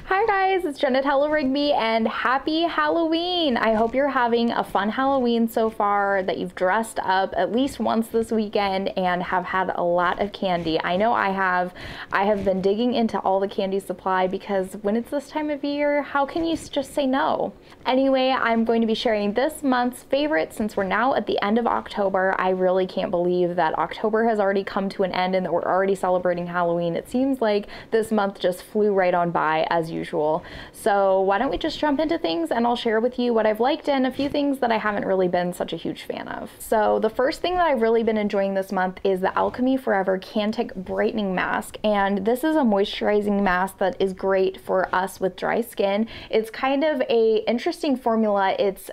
Hi guys, it's Jenn at hellorigby and happy Halloween! I hope you're having a fun Halloween so far, that you've dressed up at least once this weekend and have had a lot of candy. I know I have. I have been digging into all the candy supply because when it's this time of year, how can you just say no? Anyway, I'm going to be sharing this month's favorites since we're now at the end of October. I really can't believe that October has already come to an end and that we're already celebrating Halloween. It seems like this month just flew right on by as usual. So why don't we just jump into things and I'll share with you what I've liked and a few things that I haven't really been such a huge fan of. So the first thing that I've really been enjoying this month is the Alchimie Forever Kantic Brightening Mask, and this is a moisturizing mask that is great for us with dry skin. It's kind of a interesting formula. It's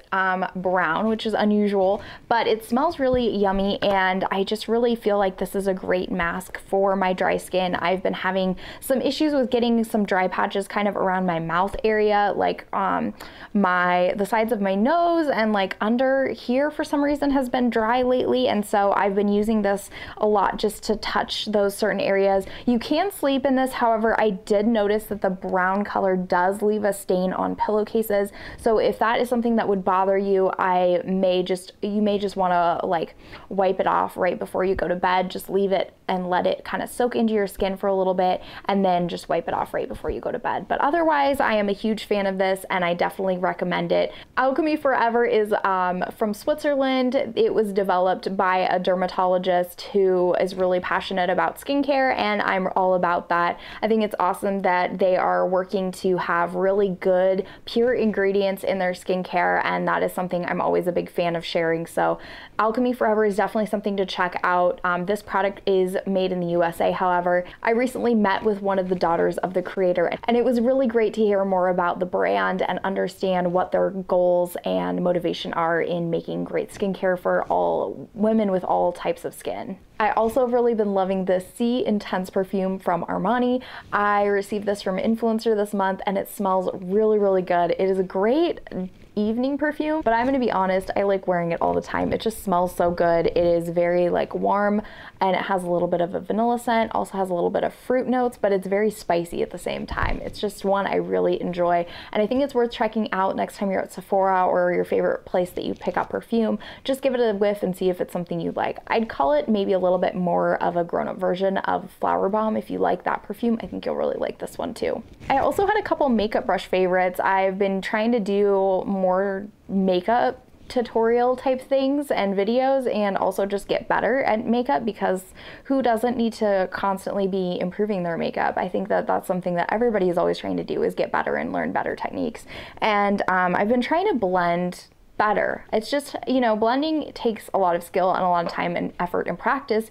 brown, which is unusual, but it smells really yummy, and I just really feel like this is a great mask for my dry skin. I've been having some issues with getting some dry patches kind of around my mouth area, like the sides of my nose and like under here for some reason has been dry lately, and so I've been using this a lot just to touch those certain areas. You can sleep in this, however, I did notice that the brown color does leave a stain on pillowcases, so if that is something that would bother you, you may just want to like wipe it off right before you go to bed. Just leave it and let it kind of soak into your skin for a little bit and then just wipe it off right before you go to bed. But otherwise, I am a huge fan of this and I definitely recommend it. Alchimie Forever is from Switzerland. It was developed by a dermatologist who is really passionate about skincare, and I'm all about that. I think it's awesome that they are working to have really good, pure ingredients in their skincare, and that is something I'm always a big fan of sharing. So Alchimie Forever is definitely something to check out. This product is made in the USA, however. I recently met with one of the daughters of the creator, and it was really great to hear more about the brand and understand what their goals and motivation are in making great skincare for all women with all types of skin. I also have really been loving the C Intense perfume from Armani. I received this from an influencer this month and it smells really, really good. It is a great evening perfume, but I'm gonna be honest, I like wearing it all the time. It just smells so good. It is very like warm and it has a little bit of a vanilla scent, also has a little bit of fruit notes, but it's very spicy at the same time. It's just one I really enjoy, and I think it's worth checking out next time you're at Sephora or your favorite place that you pick up perfume. Just give it a whiff and see if it's something you like. I'd call it maybe a little bit more of a grown-up version of Flower Bomb. If you like that perfume, I think you'll really like this one too. I also had a couple makeup brush favorites. I've been trying to do more makeup tutorial type things and videos, and also just get better at makeup, because who doesn't need to constantly be improving their makeup? I think that that's something that everybody is always trying to do, is get better and learn better techniques. And I've been trying to blend better. It's just, you know, blending takes a lot of skill and a lot of time and effort and practice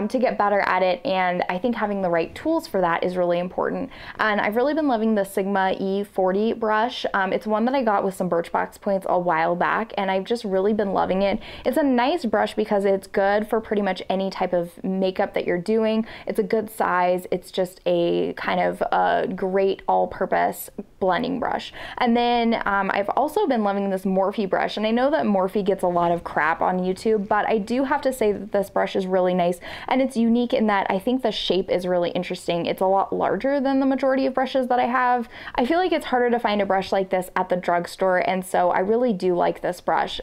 to get better at it, and I think having the right tools for that is really important. And I've really been loving the Sigma E40 brush. It's one that I got with some Birchbox points a while back, and I've just really been loving it. It's a nice brush because it's good for pretty much any type of makeup that you're doing. It's a good size. It's just a kind of a great all-purpose blending brush. And then I've also been loving this Morphe brush, and I know that Morphe gets a lot of crap on YouTube, but I do have to say that this brush is really nice, and it's unique in that I think the shape is really interesting. It's a lot larger than the majority of brushes that I have. I feel like it's harder to find a brush like this at the drugstore, and so I really do like this brush.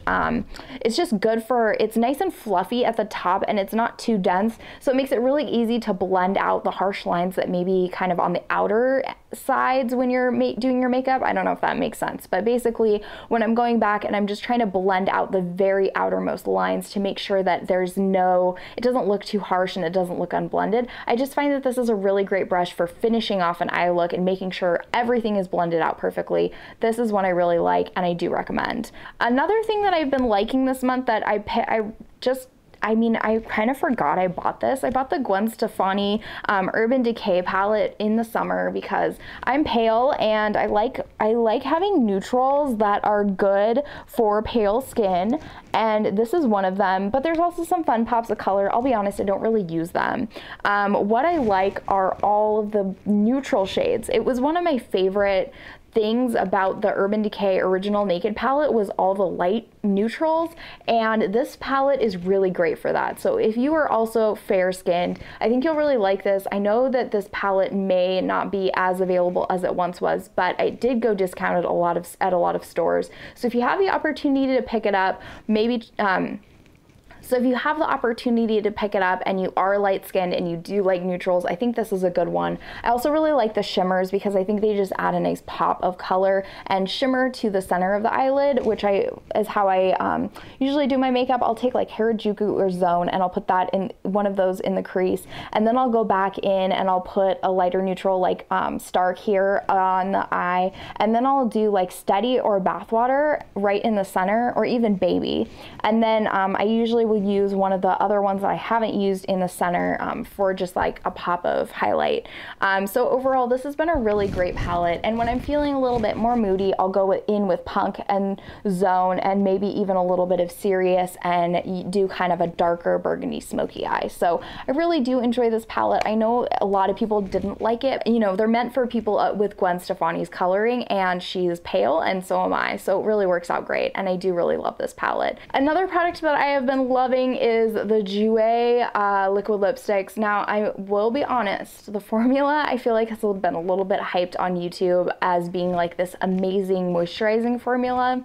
It's just good for, it's nice and fluffy at the top, and it's not too dense, so it makes it really easy to blend out the harsh lines that may be kind of on the outer sides when you're doing your makeup. I don't know if that makes sense, but basically when I'm going back and I'm just trying to blend out the very outermost lines to make sure that there's no, it doesn't look too harsh and it doesn't look unblended. I just find that this is a really great brush for finishing off an eye look and making sure everything is blended out perfectly. This is one I really like and I do recommend. Another thing that I've been liking this month that I kind of forgot I bought this. I bought the Gwen Stefani Urban Decay palette in the summer because I'm pale and I like having neutrals that are good for pale skin, and this is one of them, but there's also some fun pops of color. I'll be honest, I don't really use them. What I like are all of the neutral shades. It was one of my favorite things about the Urban Decay Original Naked palette was all the light neutrals, and this palette is really great for that. So if you are also fair skinned, I think you'll really like this. I know that this palette may not be as available as it once was, but it did go discounted at a lot of stores. So if you have the opportunity to pick it up, maybe so if you have the opportunity to pick it up and you are light skinned and you do like neutrals, I think this is a good one. I also really like the shimmers because I think they just add a nice pop of color and shimmer to the center of the eyelid, which is how I usually do my makeup. I'll take like Harajuku or Zone and I'll put that in one of those in the crease, and then I'll go back in and I'll put a lighter neutral like Stark here on the eye, and then I'll do like Steady or Bathwater right in the center, or even Baby, and then I usually will use one of the other ones that I haven't used in the center for just like a pop of highlight. So overall, this has been a really great palette, and when I'm feeling a little bit more moody, I'll go in with Punk and Zone and maybe even a little bit of Serious and do kind of a darker burgundy smoky eye. So I really do enjoy this palette. I know a lot of people didn't like it. You know, they're meant for people with Gwen Stefani's coloring, and she's pale and so am I, so it really works out great, and I do really love this palette. Another product that I have been loving is the Jouer liquid lipsticks. Now, I will be honest, the formula I feel like has been a little bit hyped on YouTube as being like this amazing moisturizing formula.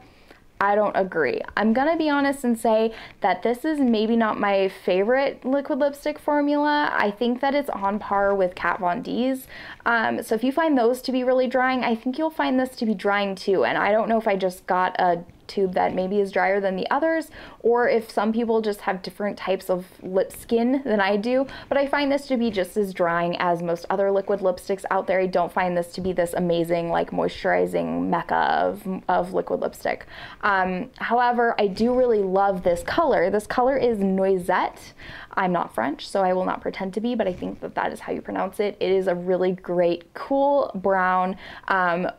I don't agree. I'm gonna be honest and say that this is maybe not my favorite liquid lipstick formula. I think that it's on par with Kat Von D's. So if you find those to be really drying, I think you'll find this to be drying too. And I don't know if I just got a tube that maybe is drier than the others, or if some people just have different types of lip skin than I do, but I find this to be just as drying as most other liquid lipsticks out there. I don't find this to be this amazing like moisturizing mecca of liquid lipstick. However, I do really love this color. This color is Noisette. I'm not French, so I will not pretend to be, but I think that that is how you pronounce it. It is a really great, cool brown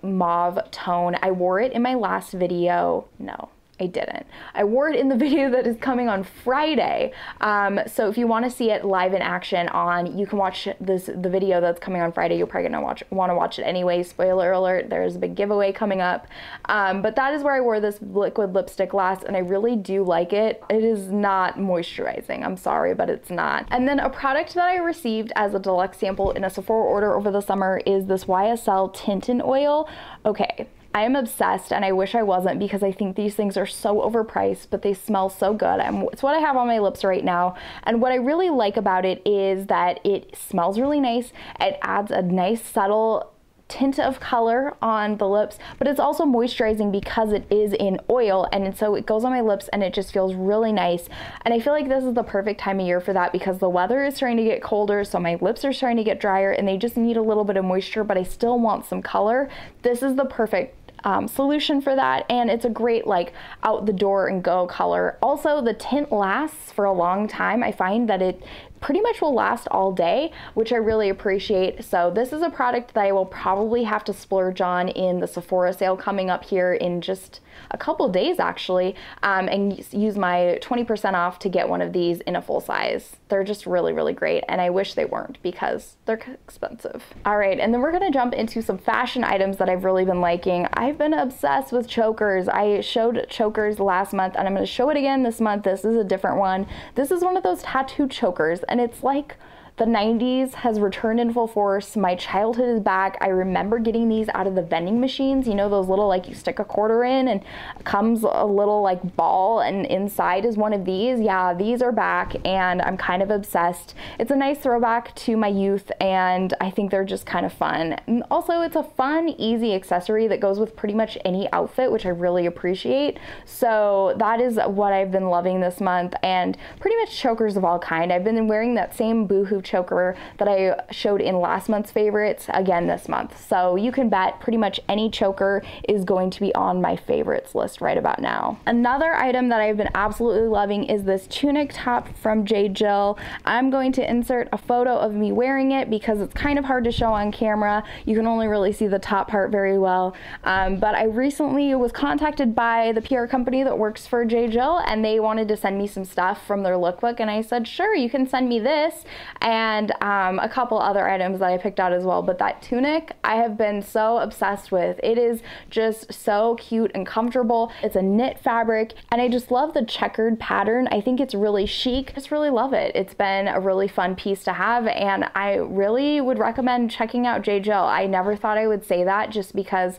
mauve tone. I wore it in my last video. No, I didn't. I wore it in the video that is coming on Friday. So if you want to see it live in action you can watch the video that's coming on Friday. You're probably gonna want to watch it anyway. Spoiler alert, there's a big giveaway coming up. But that is where I wore this liquid lipstick last, and I really do like it. It is not moisturizing. I'm sorry, but it's not. And then a product that I received as a deluxe sample in a Sephora order over the summer is this YSL Tint in Oil. Okay. I am obsessed, and I wish I wasn't because I think these things are so overpriced, but they smell so good. It's what I have on my lips right now, and what I really like about it is that it smells really nice. It adds a nice subtle tint of color on the lips, but it's also moisturizing because it is in oil, and so it goes on my lips and it just feels really nice. And I feel like this is the perfect time of year for that because the weather is starting to get colder, so my lips are starting to get drier and they just need a little bit of moisture, but I still want some color. This is the perfect solution for that, and it's a great like out the door and go color. Also, the tint lasts for a long time. I find that it pretty much will last all day, which I really appreciate. So this is a product that I will probably have to splurge on in the Sephora sale coming up here in just a couple days actually, and use my 20% off to get one of these in a full size. They're just really, really great, and I wish they weren't because they're expensive. All right, and then we're gonna jump into some fashion items that I've really been liking. I've been obsessed with chokers. I showed chokers last month, and I'm gonna show it again this month. This is a different one. This is one of those tattoo chokers, and it's like the 90s has returned in full force. My childhood is back. I remember getting these out of the vending machines, you know, those little like you stick a quarter in and comes a little like ball and inside is one of these. Yeah, these are back and I'm kind of obsessed. It's a nice throwback to my youth and I think they're just kind of fun. And also it's a fun, easy accessory that goes with pretty much any outfit, which I really appreciate. So that is what I've been loving this month, and pretty much chokers of all kind. I've been wearing that same Boohoo choker that I showed in last month's favorites again this month. So you can bet pretty much any choker is going to be on my favorites list right about now. Another item that I've been absolutely loving is this tunic top from J.Jill. I'm going to insert a photo of me wearing it because it's kind of hard to show on camera. You can only really see the top part very well. But I recently was contacted by the PR company that works for J.Jill, and they wanted to send me some stuff from their lookbook, and I said, sure, you can send me this. And and a couple other items that I picked out as well. But that tunic I have been so obsessed with. It is just so cute and comfortable. It's a knit fabric, and I just love the checkered pattern. I think it's really chic. I just really love it. It's been a really fun piece to have, and I really would recommend checking out J.Jill. I never thought I would say that, just because,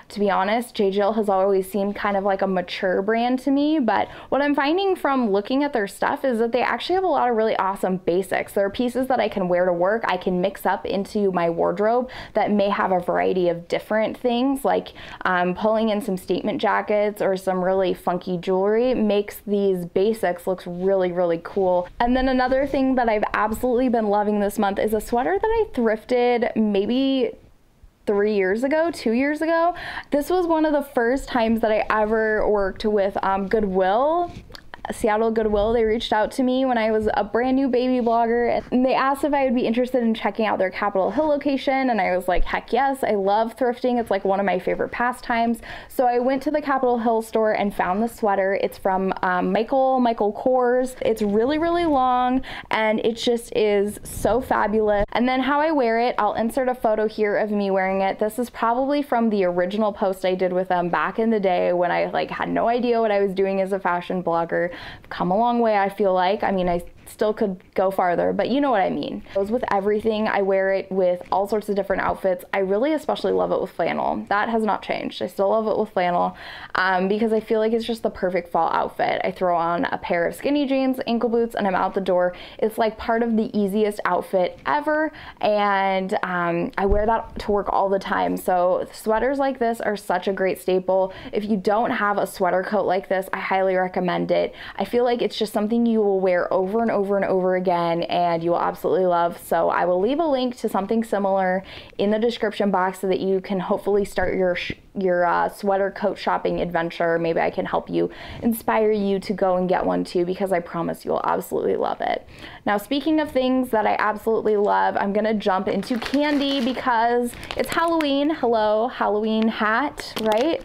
to be honest, J.Jill has always seemed kind of like a mature brand to me, but what I'm finding from looking at their stuff is that they actually have a lot of really awesome basics. There are pieces that I can wear to work, I can mix up into my wardrobe that may have a variety of different things, like pulling in some statement jackets or some really funky jewelry makes these basics look really, really cool. And then another thing that I've absolutely been loving this month is a sweater that I thrifted maybe 2 years ago. This was one of the first times that I ever worked with Goodwill. Seattle Goodwill. They reached out to me when I was a brand new baby blogger, and they asked if I would be interested in checking out their Capitol Hill location, and I was like, heck yes. I love thrifting. It's like one of my favorite pastimes. So I went to the Capitol Hill store and found the sweater. It's from Michael Kors. It's really, really long, and it just is so fabulous. And then how I wear it, I'll insert a photo here of me wearing it. This is probably from the original post I did with them back in the day when I had no idea what I was doing as a fashion blogger. I've come a long way, I feel like. I mean, I still could go farther, but you know what I mean. It goes with everything. I wear it with all sorts of different outfits. I really especially love it with flannel. That has not changed. I still love it with flannel because I feel like it's just the perfect fall outfit. I throw on a pair of skinny jeans, ankle boots, and I'm out the door. It's like part of the easiest outfit ever, and I wear that to work all the time. So sweaters like this are such a great staple. If you don't have a sweater coat like this, I highly recommend it. I feel like it's just something you will wear over and over again, and you will absolutely love. So I will leave a link to something similar in the description box so that you can hopefully start your sweater coat shopping adventure. Maybe I can help you, inspire you to go and get one too, because I promise you will absolutely love it. Now, speaking of things that I absolutely love, I'm gonna jump into candy because it's Halloween. Hello, Halloween hat, right?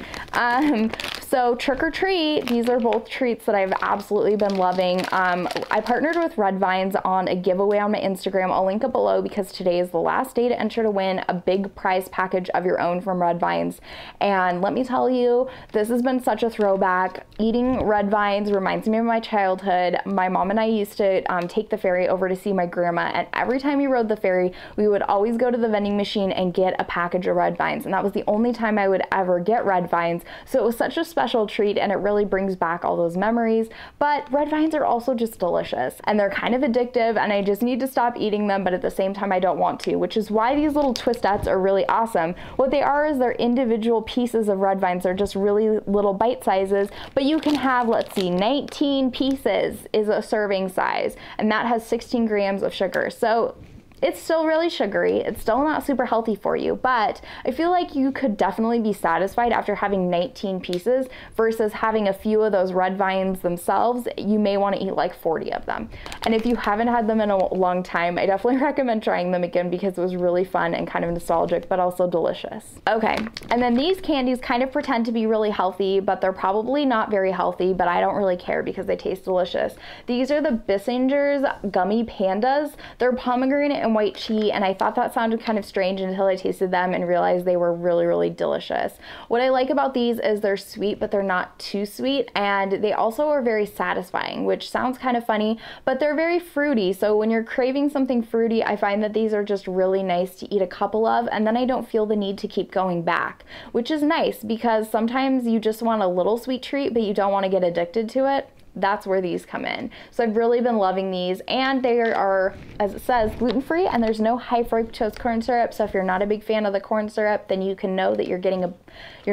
So trick or treat, these are both treats that I've absolutely been loving. I partnered with Red Vines on a giveaway on my Instagram. I'll link it below because today is the last day to enter to win a big prize package of your own from Red Vines. And let me tell you, this has been such a throwback. Eating Red Vines reminds me of my childhood. My mom and I used to take the ferry over to see my grandma, and every time we rode the ferry, we would always go to the vending machine and get a package of Red Vines, and that was the only time I would ever get Red Vines. So it was such a special treat, and it really brings back all those memories. But Red Vines are also just delicious, and they're kind of addictive, and I just need to stop eating them, but at the same time I don't want to, which is why these little twistettes are really awesome. What they are is they're individual pieces of Red Vines. They're just really little bite sizes, but you can have, let's see, 19 pieces is a serving size, and that has 16 grams of sugar. So it's still really sugary. It's still not super healthy for you, but I feel like you could definitely be satisfied after having 19 pieces versus having a few of those Red Vines themselves. You may want to eat like 40 of them. And if you haven't had them in a long time, I definitely recommend trying them again because it was really fun and kind of nostalgic, but also delicious. Okay, and then these candies kind of pretend to be really healthy, but they're probably not very healthy, but I don't really care because they taste delicious. These are the Bissinger's Gummy Pandas. They're pomegranate and white chi, and I thought that sounded kind of strange until I tasted them and realized they were really, really delicious. What I like about these is they're sweet, but they're not too sweet, and they also are very satisfying, which sounds kind of funny, but they're very fruity. So when you're craving something fruity, I find that these are just really nice to eat a couple of, and then I don't feel the need to keep going back, which is nice because sometimes you just want a little sweet treat, but you don't want to get addicted to it. That's where these come in. So I've really been loving these, and they are, as it says, gluten-free, and there's no high fructose corn syrup. So if you're not a big fan of the corn syrup, then you can know that you're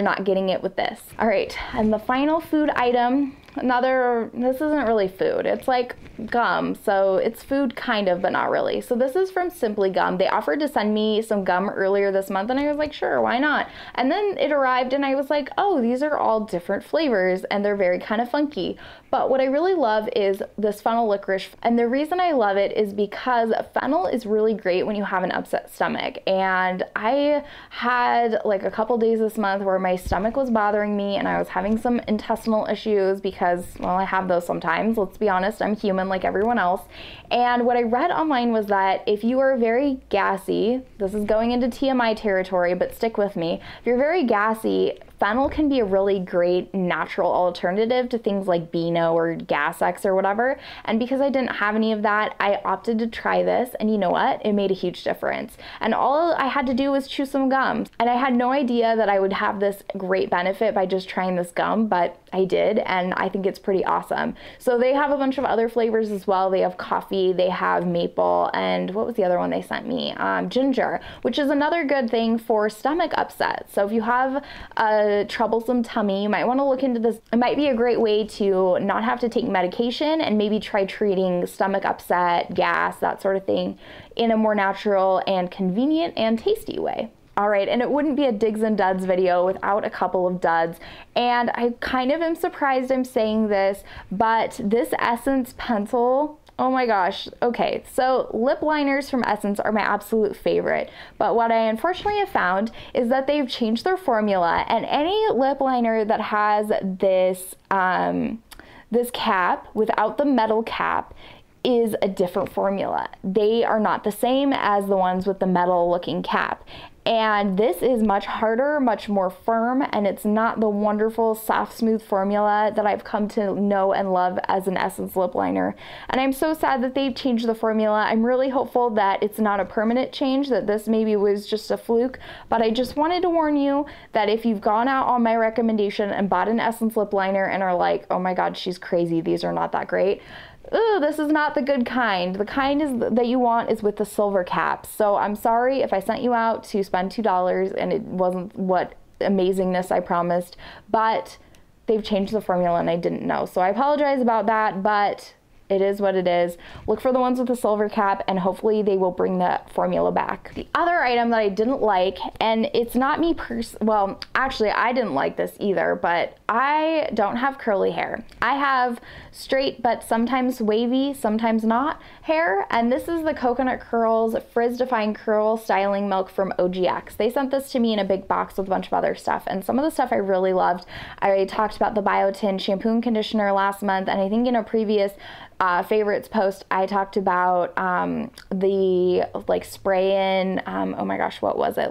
not getting it with this. All right, and the final food item, this isn't really food. It's like gum, so it's food kind of, but not really. So this is from Simply Gum. They offered to send me some gum earlier this month, and I was like, sure, why not? And then it arrived, and I was like, oh, these are all different flavors, and they're very kind of funky. But what I really love is this fennel licorice, and the reason I love it is because fennel is really great when you have an upset stomach. And I had like a couple days this month where my stomach was bothering me, and I was having some intestinal issues because because, well, I have those sometimes. Let's be honest, I'm human like everyone else. And what I read online was that if you are very gassy, this is going into TMI territory, but stick with me. If you're very gassy, fennel can be a really great natural alternative to things like Beano or Gas X or whatever. And because I didn't have any of that, I opted to try this, and you know what? It made a huge difference. And all I had to do was chew some gum. And I had no idea that I would have this great benefit by just trying this gum, but I did, and I think it's pretty awesome. So they have a bunch of other flavors as well. They have coffee, they have maple, and what was the other one they sent me? Ginger, which is another good thing for stomach upset. So if you have a troublesome tummy, you might want to look into this. It might be a great way to not have to take medication and maybe try treating stomach upset, gas, that sort of thing in a more natural and convenient and tasty way. All right, and it wouldn't be a digs and duds video without a couple of duds. And I kind of am surprised I'm saying this, but this Essence pencil, oh my gosh. Okay, so lip liners from Essence are my absolute favorite, but what I unfortunately have found is that they've changed their formula, and any lip liner that has this, this cap without the metal cap is a different formula. They are not the same as the ones with the metal looking cap. And this is much harder, much more firm, and it's not the wonderful, soft, smooth formula that I've come to know and love as an Essence lip liner. And I'm so sad that they've changed the formula. I'm really hopeful that it's not a permanent change, that this maybe was just a fluke. But I just wanted to warn you that if you've gone out on my recommendation and bought an Essence lip liner and are like, oh my God, she's crazy, these are not that great, ooh, this is not the good kind. The kind that you want is with the silver caps. So I'm sorry if I sent you out to spend $2 and it wasn't what amazingness I promised, but they've changed the formula and I didn't know. So I apologize about that, but it is what it is. Look for the ones with the silver cap, and hopefully they will bring that formula back. The other item that I didn't like, and it's not me well, actually I didn't like this either, but I don't have curly hair. I have straight but sometimes wavy, sometimes not hair, and this is the Coconut Curls Frizz Defying Curl Styling Milk from OGX. They sent this to me in a big box with a bunch of other stuff, and some of the stuff I really loved. I talked about the Biotin shampoo and conditioner last month, and I think in a previous favorites post I talked about the like spray-in, oh my gosh, what was it?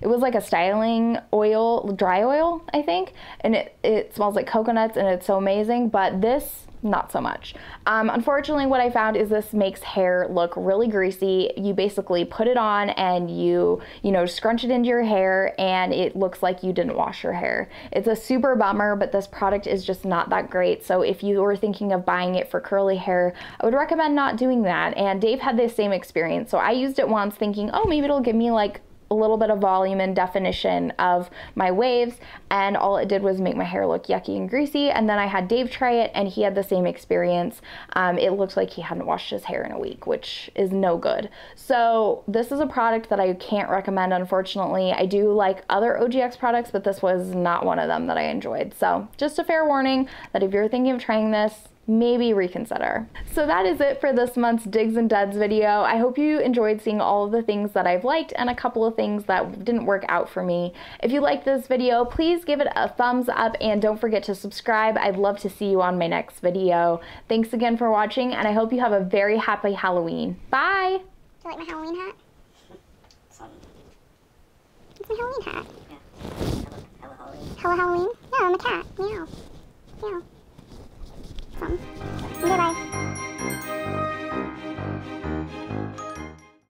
It was like a styling oil, dry oil, I think, and it smells like coconuts and it's so amazing, but this, not so much. Unfortunately, what I found is this makes hair look really greasy. You basically put it on and you scrunch it into your hair and it looks like you didn't wash your hair. It's a super bummer, but this product is just not that great. So if you were thinking of buying it for curly hair, I would recommend not doing that. And Dave had the same experience. So I used it once thinking, oh, maybe it'll give me like a little bit of volume and definition of my waves, and all it did was make my hair look yucky and greasy. And then I had Dave try it and he had the same experience. It looked like he hadn't washed his hair in a week, which is no good. So this is a product that I can't recommend, unfortunately. I do like other OGX products, but this was not one of them that I enjoyed. So just a fair warning that if you're thinking of trying this, maybe reconsider. So that is it for this month's Digs and Duds video. I hope you enjoyed seeing all of the things that I've liked and a couple of things that didn't work out for me. If you liked this video, please give it a thumbs up and don't forget to subscribe. I'd love to see you on my next video. Thanks again for watching, and I hope you have a very happy Halloween. Bye! Do you like my Halloween hat? It's my Halloween hat. Yeah. Hello Halloween. Hello Halloween? Yeah, I'm a cat. Meow. Meow. Goodbye.